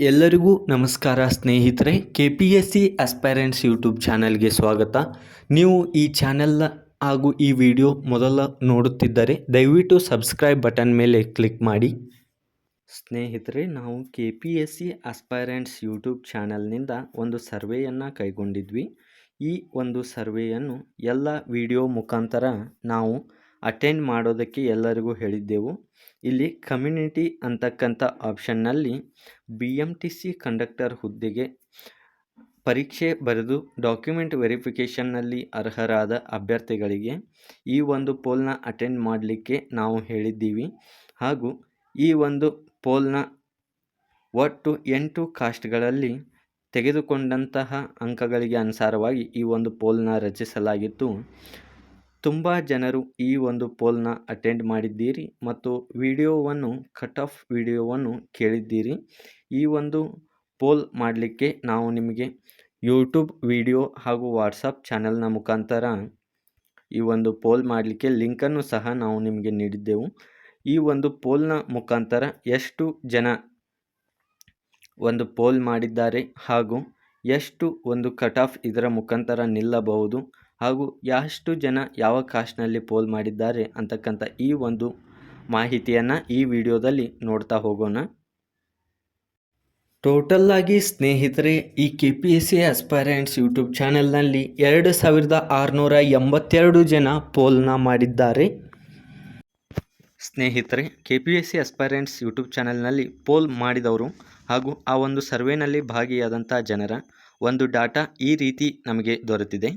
ಎಲ್ಲರಿಗೂ ನಮಸ್ಕಾರ ಸ್ನೇಹಿತರೆ. KPSC ಆಸ್ಪೈರೆಂಟ್ಸ್ ಯೂಟ್ಯೂಬ್ ಚಾನಲ್ಗೆ ಸ್ವಾಗತ. ನೀವು ಈ ಚಾನೆಲ್ ಹಾಗೂ ಈ ವಿಡಿಯೋ ಮೊದಲ ನೋಡುತ್ತಿದ್ದರೆ ದಯವಿಟ್ಟು ಸಬ್ಸ್ಕ್ರೈಬ್ ಬಟನ್ ಮೇಲೆ ಕ್ಲಿಕ್ ಮಾಡಿ. ಸ್ನೇಹಿತರೆ, ನಾವು KPSC ಆಸ್ಪೈರೆಂಟ್ಸ್ ಯೂಟ್ಯೂಬ್ ಚಾನಲ್ನಿಂದ ಒಂದು ಸರ್ವೆಯನ್ನು ಕೈಗೊಂಡಿದ್ವಿ. ಈ ಒಂದು ಸರ್ವೆಯನ್ನು ಎಲ್ಲ ವಿಡಿಯೋ ಮುಖಾಂತರ ನಾವು ಅಟೆಂಡ್ ಮಾಡೋದಕ್ಕೆ ಎಲ್ಲರಿಗೂ ಹೇಳಿದ್ದೆವು. ಇಲ್ಲಿ ಕಮ್ಯುನಿಟಿ ಅಂತಕ್ಕಂಥ ಆಪ್ಷನ್ನಲ್ಲಿ BMTC ಕಂಡಕ್ಟರ್ ಹುದ್ದೆಗೆ ಪರೀಕ್ಷೆ ಬರೆದು ಡಾಕ್ಯುಮೆಂಟ್ ವೆರಿಫಿಕೇಷನ್ನಲ್ಲಿ ಅರ್ಹರಾದ ಅಭ್ಯರ್ಥಿಗಳಿಗೆ ಈ ಒಂದು ಪೋಲ್ನ ಅಟೆಂಡ್ ಮಾಡಲಿಕ್ಕೆ ನಾವು ಹೇಳಿದ್ದೀವಿ. ಹಾಗೂ ಈ ಒಂದು ಪೋಲ್ನ ಒಟ್ಟು 8 ಕಾಸ್ಟ್ಗಳಲ್ಲಿ ತೆಗೆದುಕೊಂಡಂತಹ ಅಂಕಗಳಿಗೆ ಅನುಸಾರವಾಗಿ ಈ ಒಂದು ಪೋಲ್ನ ರಚಿಸಲಾಗಿತ್ತು. ತುಂಬ ಜನರು ಈ ಒಂದು ಪೋಲ್ನ ಅಟೆಂಡ್ ಮಾಡಿದ್ದೀರಿ ಮತ್ತು ವಿಡಿಯೋವನ್ನು ಕಟ್ ಆಫ್ ವಿಡಿಯೋವನ್ನು ಕೇಳಿದ್ದೀರಿ. ಈ ಒಂದು ಪೋಲ್ ಮಾಡಲಿಕ್ಕೆ ನಾವು ನಿಮಗೆ ಯೂಟ್ಯೂಬ್ ವಿಡಿಯೋ ಹಾಗೂ ವಾಟ್ಸಪ್ ಚಾನಲ್ನ ಮುಖಾಂತರ ಈ ಒಂದು ಪೋಲ್ ಮಾಡಲಿಕ್ಕೆ ಲಿಂಕನ್ನು ಸಹ ನಾವು ನಿಮಗೆ ನೀಡಿದ್ದೆವು. ಈ ಒಂದು ಪೋಲ್ನ ಮುಖಾಂತರ ಎಷ್ಟು ಜನ ಒಂದು ಪೋಲ್ ಮಾಡಿದ್ದಾರೆ ಹಾಗೂ ಎಷ್ಟು ಒಂದು ಕಟ್ ಆಫ್ ಇದರ ಮುಖಾಂತರ ನಿಲ್ಲಬಹುದು ಹಾಗೂ ಎಷ್ಟು ಜನ ಯಾವ ಕಾಸ್ಟ್ನಲ್ಲಿ ಪೋಲ್ ಮಾಡಿದ್ದಾರೆ ಅಂತಕ್ಕಂಥ ಈ ಒಂದು ಮಾಹಿತಿಯನ್ನು ಈ ವಿಡಿಯೋದಲ್ಲಿ ನೋಡ್ತಾ ಹೋಗೋಣ. ಟೋಟಲ್ ಆಗಿ ಸ್ನೇಹಿತರೆ, ಈ KPSC ಆಸ್ಪೈರೆಂಟ್ಸ್ ಯೂಟ್ಯೂಬ್ ಚಾನೆಲ್ನಲ್ಲಿ 2682 ಜನ ಪೋಲ್ನ ಮಾಡಿದ್ದಾರೆ. ಸ್ನೇಹಿತರೆ, KPSC ಆಸ್ಪೈರೆಂಟ್ಸ್ ಯೂಟ್ಯೂಬ್ ಚಾನೆಲ್ನಲ್ಲಿ ಪೋಲ್ ಮಾಡಿದವರು ಹಾಗೂ ಆ ಒಂದು ಸರ್ವೆನಲ್ಲಿ ಭಾಗಿಯಾದಂಥ ಜನರ ಒಂದು ಡಾಟಾ ಈ ರೀತಿ ನಮಗೆ ದೊರೆತಿದೆ.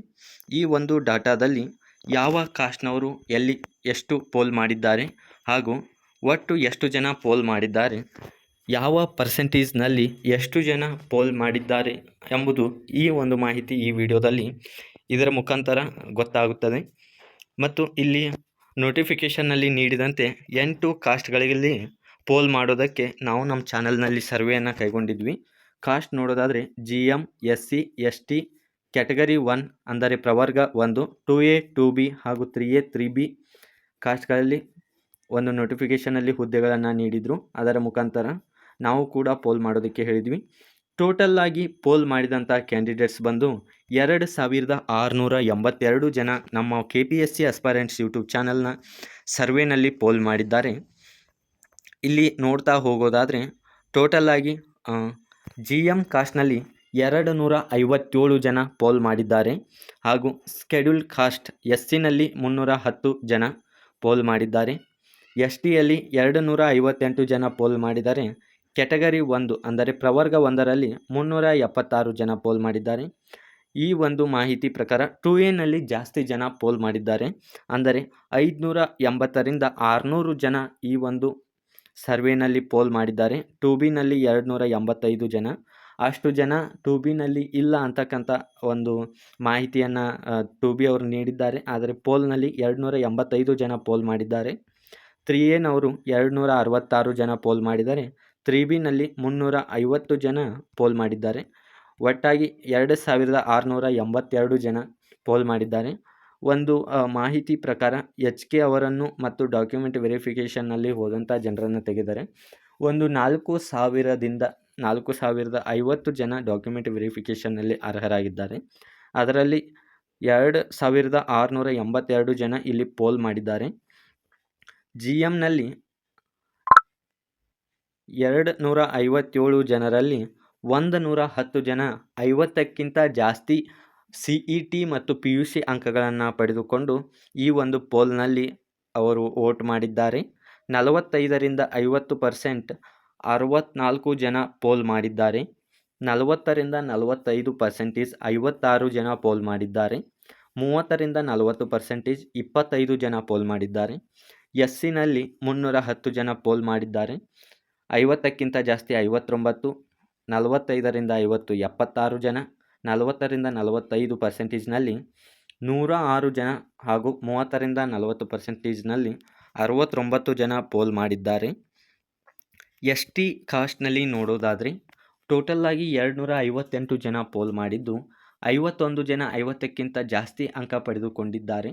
ಈ ಒಂದು ಡಾಟಾದಲ್ಲಿ ಯಾವ ಕಾಸ್ಟ್ನವರು ಎಲ್ಲಿ ಎಷ್ಟು ಪೋಲ್ ಮಾಡಿದ್ದಾರೆ ಹಾಗೂ ಒಟ್ಟು ಎಷ್ಟು ಜನ ಪೋಲ್ ಮಾಡಿದ್ದಾರೆ, ಯಾವ ಪರ್ಸೆಂಟೇಜ್ನಲ್ಲಿ ಎಷ್ಟು ಜನ ಪೋಲ್ ಮಾಡಿದ್ದಾರೆ ಎಂಬುದು ಈ ಒಂದು ಮಾಹಿತಿ ಈ ವಿಡಿಯೋದಲ್ಲಿ ಇದರ ಮುಖಾಂತರ ಗೊತ್ತಾಗುತ್ತದೆ. ಮತ್ತು ಇಲ್ಲಿ ನೋಟಿಫಿಕೇಷನ್ನಲ್ಲಿ ನೀಡಿದಂತೆ 8 ಕಾಸ್ಟ್ಗಳಲ್ಲಿ ಪೋಲ್ ಮಾಡೋದಕ್ಕೆ ನಾವು ನಮ್ಮ ಚಾನಲ್ನಲ್ಲಿ ಸರ್ವೆಯನ್ನು ಕೈಗೊಂಡಿದ್ವಿ. ಕಾಸ್ಟ್ ನೋಡೋದಾದರೆ GM, SC, ST ಕ್ಯಾಟಗರಿ 1 ಅಂದರೆ ಪ್ರವರ್ಗ 1, 2A, 2B ಹಾಗೂ 3A, 3B ಕಾಸ್ಟ್ಗಳಲ್ಲಿ ಒಂದು ನೋಟಿಫಿಕೇಷನಲ್ಲಿ ಹುದ್ದೆಗಳನ್ನು ನೀಡಿದರು. ಅದರ ಮುಖಾಂತರ ನಾವು ಕೂಡ ಪೋಲ್ ಮಾಡೋದಕ್ಕೆ ಹೇಳಿದ್ವಿ. ಟೋಟಲ್ ಆಗಿ ಪೋಲ್ ಮಾಡಿದಂಥ ಕ್ಯಾಂಡಿಡೇಟ್ಸ್ ಬಂದು 2682 ಜನ ನಮ್ಮ KPSC ಆಸ್ಪೈರೆಂಟ್ಸ್ ಯೂಟ್ಯೂಬ್ ಚಾನಲ್ನ ಸರ್ವೆನಲ್ಲಿ ಪೋಲ್ ಮಾಡಿದ್ದಾರೆ. ಇಲ್ಲಿ ನೋಡ್ತಾ ಹೋಗೋದಾದರೆ ಟೋಟಲ್ ಆಗಿ GM ಕಾಸ್ಟ್ನಲ್ಲಿ 257 ಜನ ಪೋಲ್ ಮಾಡಿದ್ದಾರೆ ಹಾಗೂ ಸ್ಕೆಡ್ಯೂಲ್ ಕಾಸ್ಟ್ SCನಲ್ಲಿ 310 ಜನ ಪೋಲ್ ಮಾಡಿದ್ದಾರೆ. STಯಲ್ಲಿ 258 ಜನ ಪೋಲ್ ಮಾಡಿದ್ದಾರೆ. ಕ್ಯಾಟಗರಿ 1 ಅಂದರೆ ಪ್ರವರ್ಗ 1ರಲ್ಲಿ 376 ಜನ ಪೋಲ್ ಮಾಡಿದ್ದಾರೆ. ಈ ಒಂದು ಮಾಹಿತಿ ಪ್ರಕಾರ 2Aನಲ್ಲಿ ಜಾಸ್ತಿ ಜನ ಪೋಲ್ ಮಾಡಿದ್ದಾರೆ, ಅಂದರೆ 580ರಿಂದ 600 ಜನ ಈ ಒಂದು ಸರ್ವೆನಲ್ಲಿ ಪೋಲ್ ಮಾಡಿದ್ದಾರೆ. 2Bನಲ್ಲಿ 285 ಜನ, ಅಷ್ಟು ಜನ 2Bನಲ್ಲಿ ಇಲ್ಲ ಅಂತಕ್ಕಂಥ ಒಂದು ಮಾಹಿತಿಯನ್ನು 2B ಅವರು ನೀಡಿದ್ದಾರೆ. ಆದರೆ ಪೋಲ್ನಲ್ಲಿ 285 ಜನ ಪೋಲ್ ಮಾಡಿದ್ದಾರೆ. 3Aನವರು 266 ಜನ ಪೋಲ್ ಮಾಡಿದ್ದಾರೆ. 3Bನಲ್ಲಿ 350 ಜನ ಪೋಲ್ ಮಾಡಿದ್ದಾರೆ. ಒಟ್ಟಾಗಿ 2682 ಜನ ಪೋಲ್ ಮಾಡಿದ್ದಾರೆ. ಒಂದು ಮಾಹಿತಿ ಪ್ರಕಾರ HK ಅವರನ್ನು ಮತ್ತು ಡಾಕ್ಯುಮೆಂಟ್ ವೆರಿಫಿಕೇಷನ್ನಲ್ಲಿ ಹೋದಂಥ ಜನರನ್ನು ತೆಗೆದರೆ ಒಂದು 4000ದಿಂದ 4050 ಜನ ಡಾಕ್ಯುಮೆಂಟ್ ವೆರಿಫಿಕೇಷನ್ನಲ್ಲಿ ಅರ್ಹರಾಗಿದ್ದಾರೆ. ಅದರಲ್ಲಿ 2682 ಜನ ಇಲ್ಲಿ ಪೋಲ್ ಮಾಡಿದ್ದಾರೆ. GMನಲ್ಲಿ 257 ಜನರಲ್ಲಿ 110 ಜನ 50ಕ್ಕಿಂತ ಜಾಸ್ತಿ CET ಮತ್ತು PUC ಅಂಕಗಳನ್ನು ಪಡೆದುಕೊಂಡು ಈ ಒಂದು ಪೋಲ್ನಲ್ಲಿ ಅವರು ವೋಟ್ ಮಾಡಿದ್ದಾರೆ. 45ರಿಂದ 50% 64 ಜನ ಪೋಲ್ ಮಾಡಿದ್ದಾರೆ. 40ರಿಂದ 45% 56 ಜನ ಪೋಲ್ ಮಾಡಿದ್ದಾರೆ. 30ರಿಂದ 40% 25 ಜನ ಪೋಲ್ ಮಾಡಿದ್ದಾರೆ. SCನಲ್ಲಿ 310 ಜನ ಪೋಲ್ ಮಾಡಿದ್ದಾರೆ. 50ಕ್ಕಿಂತ ಜಾಸ್ತಿ 59, 45ರಿಂದ 50 76 ಜನ, 40ರಿಂದ 45%ನಲ್ಲಿ 106 ಜನ ಹಾಗೂ 30ರಿಂದ 40%ನಲ್ಲಿ 69 ಜನ ಪೋಲ್ ಮಾಡಿದ್ದಾರೆ. ST ಕಾಸ್ಟ್ನಲ್ಲಿ ನೋಡೋದಾದರೆ ಟೋಟಲ್ ಆಗಿ 258 ಜನ ಪೋಲ್ ಮಾಡಿದ್ದು 51 ಜನ 50ಕ್ಕಿಂತ ಜಾಸ್ತಿ ಅಂಕ ಪಡೆದುಕೊಂಡಿದ್ದಾರೆ.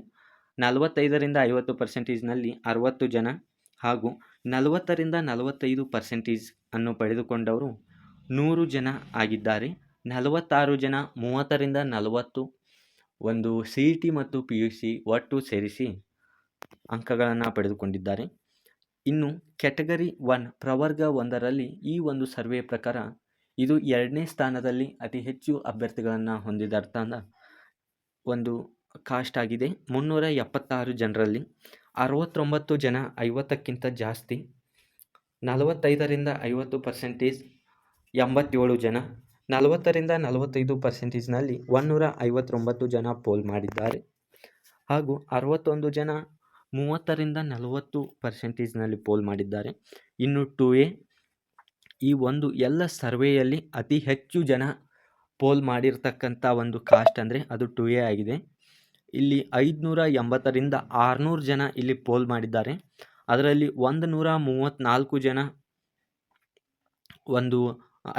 45ರಿಂದ 50%ನಲ್ಲಿ 60 ಜನ ಹಾಗೂ 40ರಿಂದ 45% ಅನ್ನು ಪಡೆದುಕೊಂಡವರು 100 ಜನ ಆಗಿದ್ದಾರೆ. 46 ಜನ 30ರಿಂದ 40 ಒಂದು CET ಮತ್ತು PUC ಒಟ್ಟು ಸೇರಿಸಿ ಅಂಕಗಳನ್ನು ಪಡೆದುಕೊಂಡಿದ್ದಾರೆ. ಇನ್ನು ಕ್ಯಾಟಗರಿ 1 ಪ್ರವರ್ಗ 1ರಲ್ಲಿ ಈ ಒಂದು ಸರ್ವೆ ಪ್ರಕಾರ ಇದು 2ನೇ ಸ್ಥಾನದಲ್ಲಿ ಅತಿ ಹೆಚ್ಚು ಅಭ್ಯರ್ಥಿಗಳನ್ನು ಹೊಂದಿದಂಥ ಒಂದು ಕಾಸ್ಟ್ ಆಗಿದೆ. 376 ಜನರಲ್ಲಿ 69 ಜನ 50ಕ್ಕಿಂತ ಜಾಸ್ತಿ, 45ರಿಂದ 50% 87 ಜನ, 40ರಿಂದ 45%ನಲ್ಲಿ 159 ಜನ ಪೋಲ್ ಮಾಡಿದ್ದಾರೆ ಹಾಗೂ 61 ಜನ 30ರಿಂದ 40%ನಲ್ಲಿ ಪೋಲ್ ಮಾಡಿದ್ದಾರೆ. ಇನ್ನು 2A ಈ ಒಂದು ಎಲ್ಲ ಸರ್ವೆಯಲ್ಲಿ ಅತಿ ಹೆಚ್ಚು ಜನ ಪೋಲ್ ಮಾಡಿರ್ತಕ್ಕಂಥ ಒಂದು ಕಾಸ್ಟ್ ಅಂದರೆ ಅದು 2A ಆಗಿದೆ. ಇಲ್ಲಿ 580ರಿಂದ 600 ಜನ ಇಲ್ಲಿ ಪೋಲ್ ಮಾಡಿದ್ದಾರೆ. ಅದರಲ್ಲಿ 134 ಜನ ಒಂದು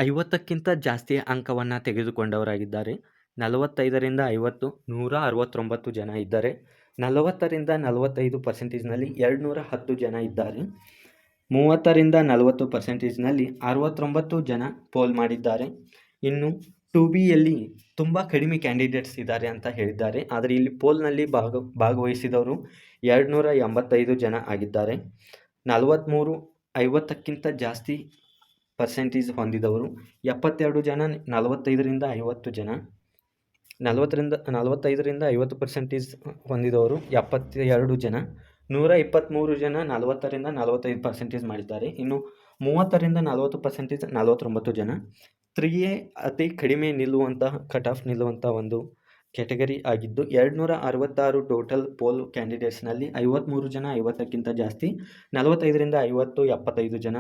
50ಕ್ಕಿಂತ ಜಾಸ್ತಿ ಅಂಕವನ್ನು ತೆಗೆದುಕೊಂಡವರಾಗಿದ್ದಾರೆ. 45ರಿಂದ 50 169 ಜನ ಇದ್ದಾರೆ. 40ರಿಂದ 45%ನಲ್ಲಿ 210 ಜನ ಇದ್ದಾರೆ. 30ರಿಂದ 40%ನಲ್ಲಿ 69 ಜನ ಪೋಲ್ ಮಾಡಿದ್ದಾರೆ. ಇನ್ನು 2Bಯಲ್ಲಿ ತುಂಬ ಕಡಿಮೆ ಕ್ಯಾಂಡಿಡೇಟ್ಸ್ ಇದ್ದಾರೆ ಅಂತ ಹೇಳಿದ್ದಾರೆ. ಆದರೆ ಇಲ್ಲಿ ಪೋಲ್ನಲ್ಲಿ ಭಾಗವಹಿಸಿದವರು 285 ಜನ ಆಗಿದ್ದಾರೆ. 43 50ಕ್ಕಿಂತ ಜಾಸ್ತಿ ಪರ್ಸೆಂಟೇಜ್ ಹೊಂದಿದವರು 72 ಜನ, 45ರಿಂದ 50 ಜನ, 45ರಿಂದ 50% ಹೊಂದಿದವರು 72 ಜನ, 123 ಜನ 40ರಿಂದ 45% ಮಾಡಿದ್ದಾರೆ. ಇನ್ನು 30ರಿಂದ 40% 49 ಜನ. 3A ಅತಿ ಕಡಿಮೆ ನಿಲ್ಲುವಂತಹ ಕಟ್ ಆಫ್ ನಿಲ್ಲುವಂಥ ಒಂದು ಕ್ಯಾಟಗರಿ ಆಗಿದ್ದು 266 ಟೋಟಲ್ ಪೋಲ್ ಕ್ಯಾಂಡಿಡೇಟ್ಸ್ನಲ್ಲಿ 53 ಜನ 50ಕ್ಕಿಂತ ಜಾಸ್ತಿ, 45ರಿಂದ 50 75 ಜನ,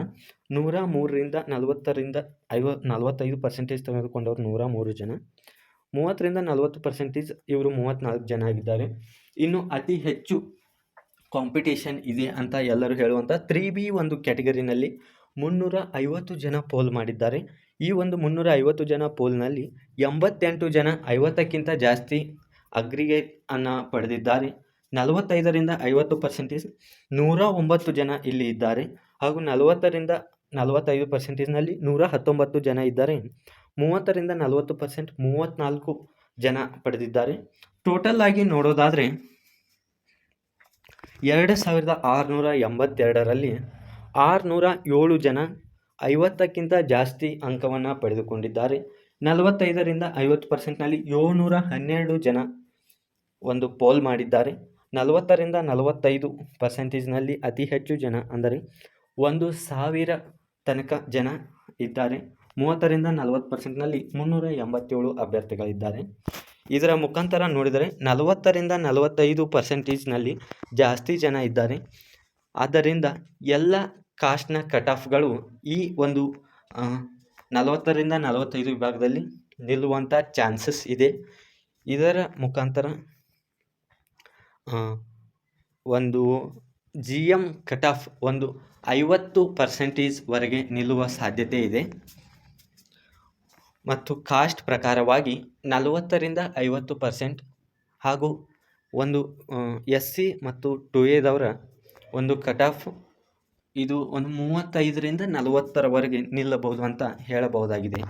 103ರಿಂದ 40ರಿಂದ 45% ತೆಗೆದುಕೊಂಡವರು 103 ಜನ, 30ರಿಂದ 40% ಇವರು 34 ಜನ ಆಗಿದ್ದಾರೆ. ಇನ್ನು ಅತಿ ಹೆಚ್ಚು ಕಾಂಪಿಟೇಷನ್ ಇದೆ ಅಂತ ಎಲ್ಲರೂ ಹೇಳುವಂಥ 3B ಒಂದು ಕ್ಯಾಟಗರಿನಲ್ಲಿ 350 ಜನ ಪೋಲ್ ಮಾಡಿದ್ದಾರೆ. ಈ ಒಂದು 350 ಜನ ಪೋಲ್ನಲ್ಲಿ 88 ಜನ 50ಕ್ಕಿಂತ ಜಾಸ್ತಿ ಅಗ್ರಿಗೇಟ್ ಅನ್ನು ಪಡೆದಿದ್ದಾರೆ. 45ರಿಂದ 50% 109 ಜನ ಇಲ್ಲಿ ಇದ್ದಾರೆ ಹಾಗೂ 40ರಿಂದ 45%ನಲ್ಲಿ 119 ಜನ ಇದ್ದಾರೆ. 30ರಿಂದ 40% 34 ಜನ ಪಡೆದಿದ್ದಾರೆ. ಟೋಟಲ್ ಆಗಿ ನೋಡೋದಾದರೆ 2682ರಲ್ಲಿ 607 ಜನ 50ಕ್ಕಿಂತ ಜಾಸ್ತಿ ಅಂಕವನ್ನು ಪಡೆದುಕೊಂಡಿದ್ದಾರೆ. 45ರಿಂದ 50%ನಲ್ಲಿ 712 ಜನ ಒಂದು ಪೋಲ್ ಮಾಡಿದ್ದಾರೆ. 40ರಿಂದ 45%ನಲ್ಲಿ ಅತಿ ಹೆಚ್ಚು ಜನ ಅಂದರೆ 1000 ತನಕ ಜನ ಇದ್ದಾರೆ. 30ರಿಂದ 40%ನಲ್ಲಿ 387 ಅಭ್ಯರ್ಥಿಗಳಿದ್ದಾರೆ. ಇದರ ಮುಖಾಂತರ ನೋಡಿದರೆ 40ರಿಂದ 45%ನಲ್ಲಿ ಜಾಸ್ತಿ ಜನ ಇದ್ದಾರೆ. ಆದ್ದರಿಂದ ಎಲ್ಲ ಕಾಸ್ಟ್ನ ಕಟ್ ಆಫ್ಗಳು ಈ ಒಂದು 40ರಿಂದ 45 ವಿಭಾಗದಲ್ಲಿ ನಿಲ್ಲುವಂಥ ಚಾನ್ಸಸ್ ಇದೆ. ಇದರ ಮುಖಾಂತರ ಒಂದು GM ಕಟ್ ಆಫ್ ಒಂದು 50%ವರೆಗೆ ನಿಲ್ಲುವ ಸಾಧ್ಯತೆ ಇದೆ. ಮತ್ತು ಕಾಸ್ಟ್ ಪ್ರಕಾರವಾಗಿ 40ರಿಂದ 50% ಹಾಗೂ ಒಂದು SC ಮತ್ತು 2Aದವರ ಒಂದು ಕಟ್ ಆಫ್ ಇದು ಒಂದು 35ರಿಂದ 40ರವರೆಗೆ ನಿಲ್ಲಬಹುದು ಅಂತ ಹೇಳಬಹುದಾಗಿದೆ.